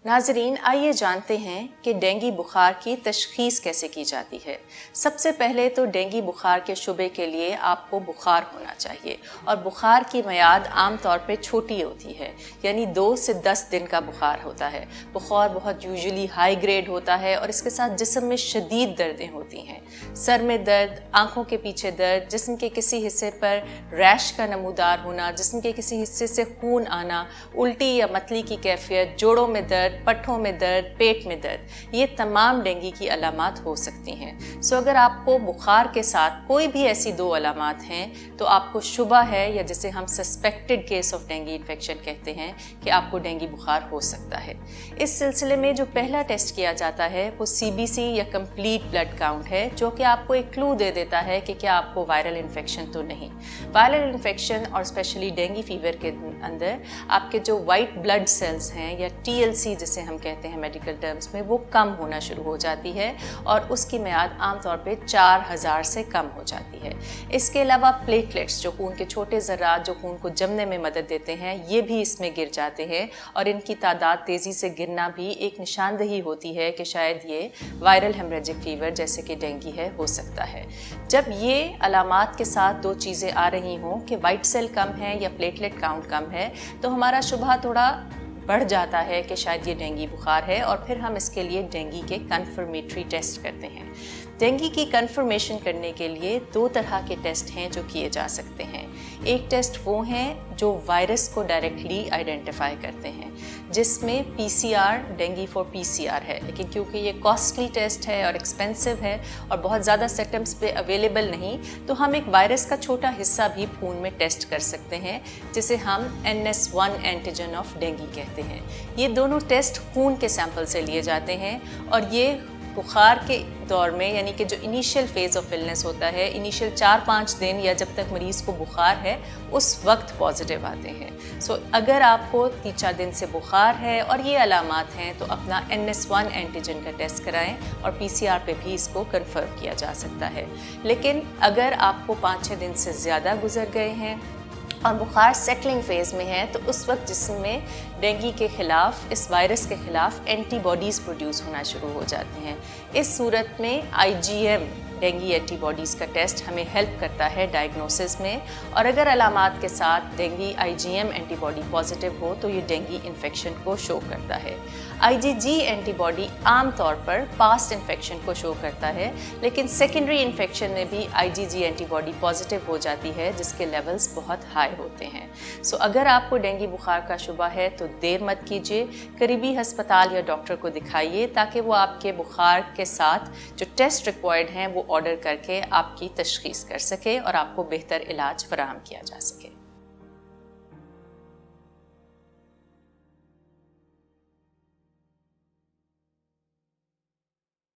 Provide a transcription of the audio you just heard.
नाज़रीन, आइए जानते हैं कि डेंगू बुखार की तशख़ीस कैसे की जाती है। सबसे पहले तो डेंगू बुखार के शुबे के लिए आपको बुखार होना चाहिए और बुखार की मियाद आम तौर पे छोटी होती है, यानी 2 से 10 दिन का बुखार होता है। बुखार बहुत यूजुअली हाई ग्रेड होता है और इसके साथ जिस्म में शदीद दर्दें होती हैं, सर में दर्द, आँखों के पीछे दर्द, जिस्म के किसी हिस्से पर रैश का नमूदार होना, जिस्म के किसी हिस्से से खून आना, उल्टी या मतली की कैफियत, जोड़ों में दर्द, पट्ठों में दर्द, पेट में दर्द, ये तमाम डेंगू की अलामात हो सकती हैं। सो अगर आपको बुखार के साथ कोई भी ऐसी 2 अलामात हैं तो आपको शुबा है, या जिसे हम suspected case of dengue infection कहते हैं, कि आपको डेंगू बुखार हो सकता है। इस सिलसिले में जो पहला टेस्ट किया जाता है वो CBC या कंप्लीट ब्लड काउंट है, जो कि आपको एक क्लू दे देता है कि क्या आपको वायरल इन्फेक्शन तो नहीं। वायरल इन्फेक्शन और स्पेशली डेंगू फीवर के अंदर आपके जो वाइट ब्लड सेल्स हैं या TLC जिसे हम कहते हैं मेडिकल टर्म्स में, वो कम होना शुरू हो जाती है और उसकी मियाद आमतौर पे 4000 से कम हो जाती है। इसके अलावा प्लेटलेट्स, जो खून के छोटे ज़रात जो खून को जमने में मदद देते हैं, ये भी इसमें गिर जाते हैं और इनकी तादाद तेज़ी से गिरना भी एक निशानदही होती है कि शायद ये वायरल हेमरेजिक फीवर जैसे कि डेंगू है हो सकता है। जब ये अलामात के साथ 2 चीज़ें आ रही हों कि वाइट सेल कम है या प्लेटलेट काउंट कम है, तो हमारा शुबहा थोड़ा बढ़ जाता है कि शायद ये डेंगू बुखार है और फिर हम इसके लिए डेंगू के कन्फर्मेटरी टेस्ट करते हैं। डेंगू की कन्फर्मेशन करने के लिए 2 तरह के टेस्ट हैं जो किए जा सकते हैं। एक टेस्ट वो हैं जो वायरस को डायरेक्टली आइडेंटिफाई करते हैं, जिसमें PCR डेंगू फॉर PCR है, लेकिन क्योंकि ये कॉस्टली टेस्ट है और एक्सपेंसिव है और बहुत ज़्यादा सेटअप्स पे अवेलेबल नहीं, तो हम एक वायरस का छोटा हिस्सा भी खून में टेस्ट कर सकते हैं, जिसे हम NS1 एंटीजन ऑफ डेंगू कहते हैं। ये दोनों टेस्ट खून के सैंपल से लिए जाते हैं और ये बुखार के दौर में, यानी कि जो इनिशियल फेज़ ऑफ इलनेस होता है, इनिशियल 4-5 दिन या जब तक मरीज़ को बुखार है, उस वक्त पॉजिटिव आते हैं। सो अगर आपको 3-4 दिन से बुखार है और ये अलामात हैं, तो अपना NS1 एंटीजन का टेस्ट कराएं और PCR पे भी इसको कंफर्म किया जा सकता है। लेकिन अगर आपको 5-6 दिन से ज़्यादा गुजर गए हैं और बुखार सेटलिंग फेज़ में है, तो उस वक्त जिस्म में डेंगू के ख़िलाफ़, इस वायरस के ख़िलाफ़ एंटीबॉडीज़ प्रोड्यूस होना शुरू हो जाती हैं। इस सूरत में IgM डेंगू एंटीबॉडीज़ का टेस्ट हमें हेल्प करता है डायग्नोसिस में, और अगर अलामात के साथ डेंगू IgM एंटीबॉडी पॉजिटिव हो तो ये डेंगू इन्फेक्शन को शो करता है। IgG एंटीबॉडी आम तौर पर पास्ट इन्फेक्शन को शो करता है, लेकिन सेकेंडरी इन्फेक्शन में भी IgG एंटीबॉडी पॉजिटिव हो जाती है, जिसके लेवल्स बहुत हाई होते हैं। सो अगर आपको डेंगू बुखार का शुबा है तो देर मत कीजिए, करीबी हस्पताल या डॉक्टर को दिखाइए ताकि वो आपके बुखार के साथ जो टेस्ट रिक्वायर्ड हैं वो ऑर्डर करके आपकी तशख़ीस कर सके और आपको बेहतर इलाज फराहम किया जा सके।